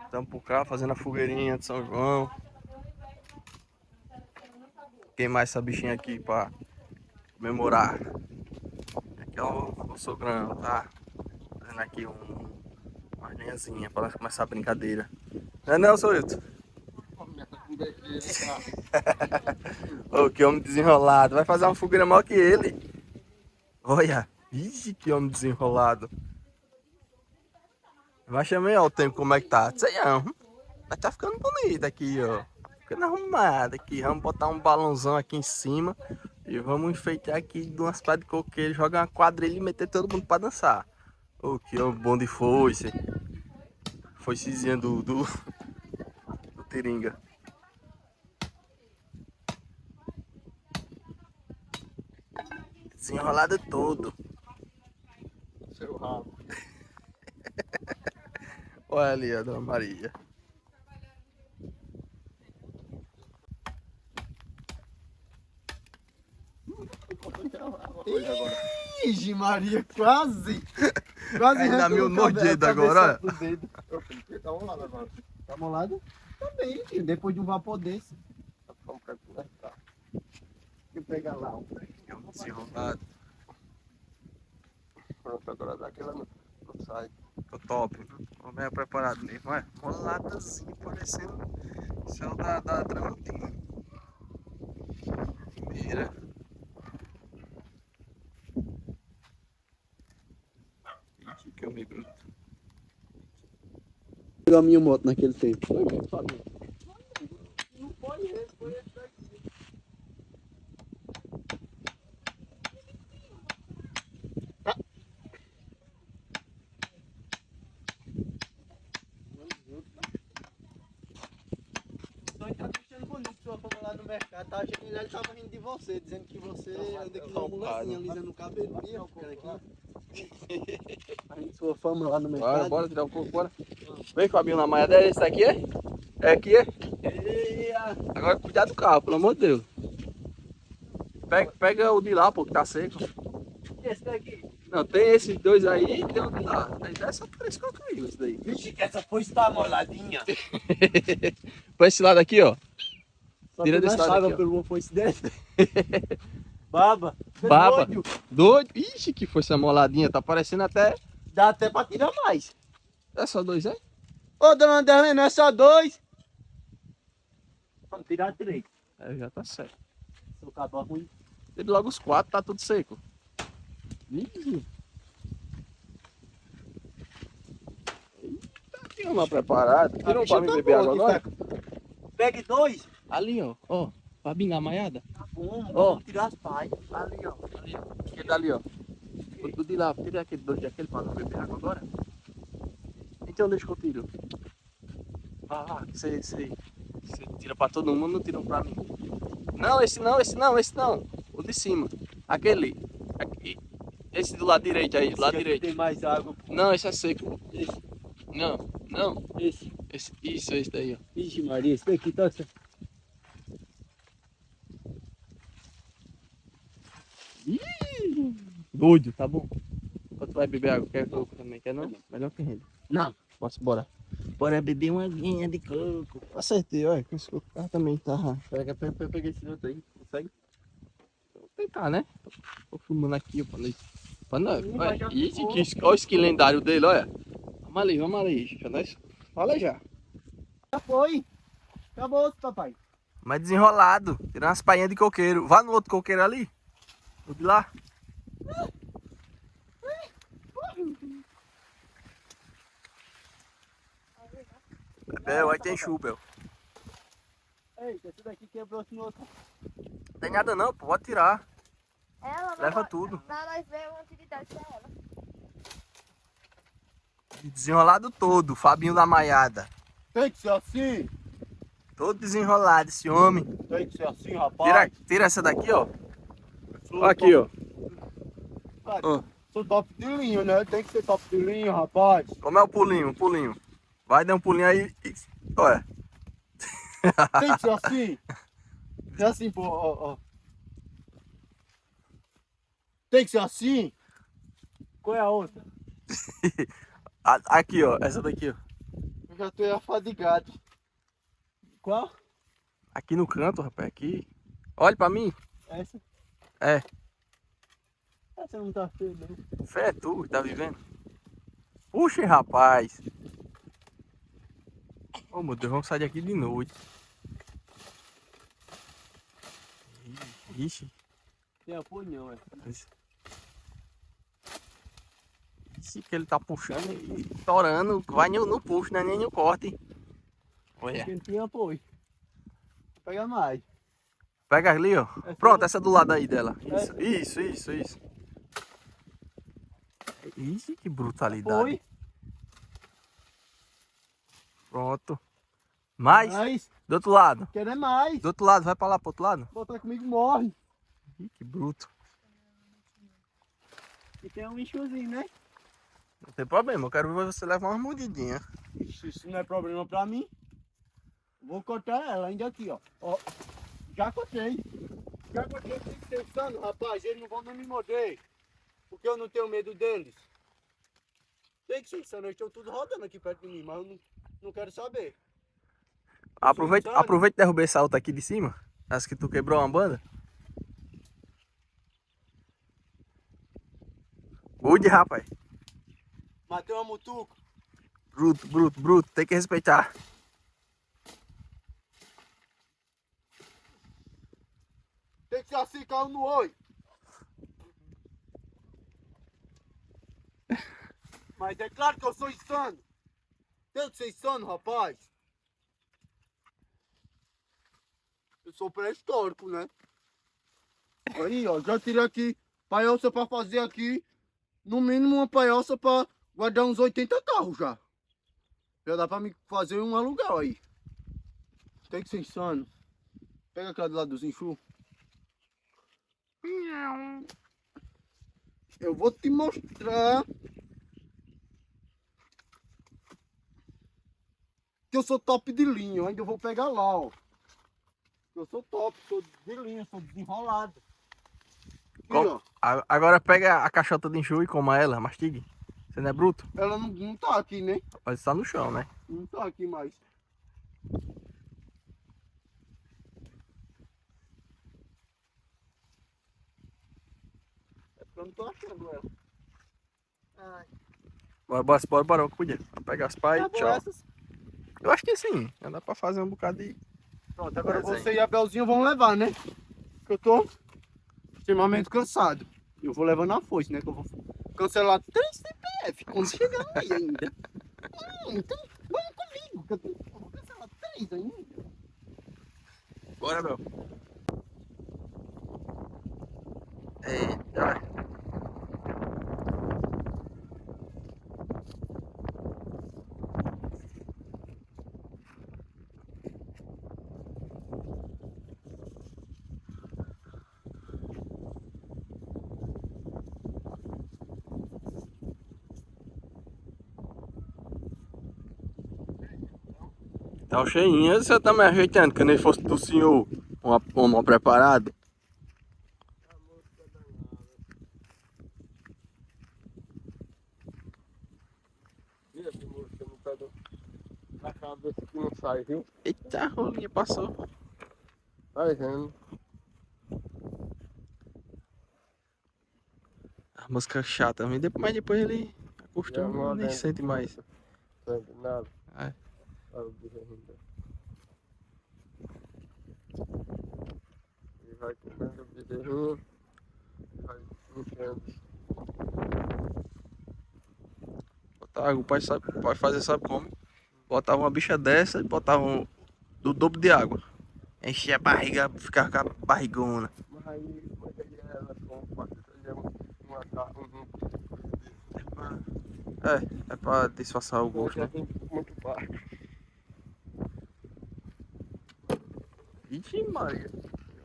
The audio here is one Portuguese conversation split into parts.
Estamos por cá fazendo a fogueirinha de São João. Queimar essa bichinha aqui pra comemorar. Aqui é o sogrão, tá? Fazendo aqui uma lenhazinha pra começar a brincadeira. Não, sou eu. Ô, que homem desenrolado. Vai fazer uma fogueira maior que ele. Olha. Ixi, que homem desenrolado. Vai chamar ó, o tempo como é que tá. Sei não. Mas tá ficando bonito aqui, ó. Ficando arrumado aqui. Vamos botar um balãozão aqui em cima. E vamos enfeitar aqui de umas pedras de coqueiro. Jogar uma quadrilha e meter todo mundo pra dançar. Ô, que homem bom de foice. Foicezinha do Tiringa. Desenrolado todo. Seu rabo. Olha ali a Dona Maria. Ixi, Maria, quase! Quase Ainda meio nojento agora, olha. Tá molado agora. Tá molado? Tá bem, filho. Depois de um vapor desse. Vamos calcular. Deixa eu pegar lá. Desenrolado. Pronto, agora daquela não sai. Ficou top. Ficou bem preparado mesmo. Olha, moladazinho, parecendo o céu da Tramontina. Primeira. Ixi, que homem bruto. Pegou a minha moto naquele tempo. Foi mesmo, Fábio. Não foi esse, foi esse daqui. Tá deixando bonito sua fama lá no mercado. Tava chegando lá, ele tava rindo de você, dizendo que você anda que uma mulazinha alisando o cabelo. Via, a gente sua fama lá no mercado. Bora tirar um pouco, bora. Vem, Fabinho, na malha dela. Esse daqui é? É aqui, é? Agora cuidado do carro, pelo amor de Deus. Pega o de lá, pô, que tá seco. E esse daqui? Não, tem esses dois aí e tem o de lá. Aí dá só 3 coquinhos esse daí. Vixe, que essa foice tá moladinha. Põe esse lado aqui, ó. Só Tira desse lado aqui, ó. pelo uma foice dessa. Baba. Baba. Doido. Doido. Ixi, que foi essa moladinha. Tá parecendo até... Dá até pra tirar mais. É só 2, é? Ô, dona Anderlene, não é só 2. Vamos tirar 3. É, já tá certo. Seu cabo ruim. Tira logo os 4, tá tudo seco. Ixi. Eita, tinha uma preparada. Tira um pra mim beber água agora. Pegue 2. Ali, ó. Ó. Fabinho, a maiada. Tá bom, Ó. vamos tirar as pais. Ali, ó. Ali, ó. Aquele dali, ó. O de lá. Tira aquele dois daquele pra não beber água agora. Então deixa que eu tiro. Ah, você tira pra todo mundo, não tira um pra mim. Não, esse não, esse não, esse não. O de cima. Aquele. Aqui. Esse do lado direito aí, do lado direito. Tem mais água. Não, esse é seco. Esse. Não, não. Esse. Isso, esse daí, ó. Ixi, Maria, esse daqui tá... Ih, doido, tá bom. Quando tu vai beber água, quer coco também, quer não? Melhor que rende. Não. Posso, bora. Bora beber uma aguinha de coco. Acertei, olha, com esse coco também tá. Pega esse outro aí, consegue? Vou tentar, né? Tô filmando aqui, ó, pra nós. Vai, já Olha, ficou. olha o skin lendário dele, olha. Vamos ali. Já nós fala já. Já foi. Acabou, papai. Mas desenrolado, tirando umas painhas de coqueiro. Vá no outro coqueiro ali. O de lá. Bebel, aí tem chubel. Eita, esse daqui quebrou-se no outro. Não tem nada não, pô, pode tirar. Ela Leva tudo. Não, nós vemos uma utilidade pra ela. Desenrolado todo, Fabinho da Maiada. Tem que ser assim. Todo desenrolado esse homem. Tem que ser assim, rapaz. Tira essa daqui, ó. Olha aqui, ó. Ó. Sou top de linha, né? Tem que ser top de linha, rapaz. Como é o pulinho, pulinho? Vai dar um pulinho aí e... Olha. Tem que ser assim. É assim, pô, ó. Tem que ser assim. Qual é a outra? Aqui, ó. Essa daqui, ó. Eu já tô afadigado. Qual? Aqui no canto, rapaz. Aqui. Olha pra mim. Essa? É. Essa não tá feia, não. Fé é tu, tá vivendo? Puxa, rapaz. Oh, meu Deus, vamos sair daqui de noite. Ixi. Tem apoio não, é. Ixi, que ele tá puxando e torando. Vai no puxo, não é nem no corte. Olha. Quem tem apoio. Pega mais. Pega ali, ó. Pronto, essa do lado aí dela. Isso. Ixi, que brutalidade. Apoio. Pronto. Mais. Mais. Do outro lado. Quer é mais. Do outro lado, vai pra lá, pro outro lado. Botar comigo morre. Ih, que bruto. E tem um enxuzinho, né? Não tem problema, eu quero ver você levar umas mordidinhas. Isso não é problema pra mim. Vou cortar ela ainda aqui, ó. Ó. Já cortei. Tem que ser insano, rapaz. Eles não vão me morder. Porque eu não tenho medo deles. Tem que ser insano. Eles estão tudo rodando aqui perto de mim, mas eu não quero saber. Aproveita e derruba essa outra aqui de cima. Essa que tu quebrou uma banda. Cuide, rapaz. Matei uma mutuca. Bruto. Tem que respeitar. Tem que ser assim, calo no olho. Mas é claro que eu sou insano. Tem que ser insano, rapaz. Eu sou pré-histórico, né? Aí, ó, já tirei aqui paiolça pra fazer aqui. No mínimo uma paiolça pra guardar uns 80 carros já. Já dá pra me fazer um aluguel aí. Tem que ser insano. Pega aquela do lado dos enxurros. Eu vou te mostrar que eu sou top de linha. Eu ainda vou pegar lá, ó. Eu sou top, sou de linha, sou desenrolado. Aqui, ó. Agora pega a caixota de enxu e coma ela, mastigue. Você não é bruto? Ela não tá aqui, né? Pode estar no chão, né? Não tá aqui mais. É porque eu não tô achando ela. Ai. Bora, cuida. Vamos pegar as pais e tchau. Essas. Eu acho que sim, dá pra fazer um bocado de... Pronto, agora você e a Belzinho vão levar, né? Que eu tô extremamente cansado. Eu vou levando a foice, né? Que eu vou cancelar 3 CPF quando chegar aí ainda. Então, vamos comigo, que eu vou cancelar 3 ainda. Bora, Bel. Eita. Tá cheinho, você tá me ajeitando, que nem fosse do senhor uma preparada. A cabeça que não sai, viu? Eita, a rolinha passou. Vai vendo. A música chata, mas depois ele acostuma e nem sente mais. Sente nada. É. E vai comendo o bezerrinho. E vai enchendo. O pai fazer sabe como? Botava uma bicha dessa e botava do dobro de água. Enchia a barriga, ficava com a barrigona. Mas aí ela com É pra disfarçar o gosto, né? muito baixo. Ixi, Maria.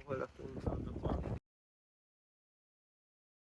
Olha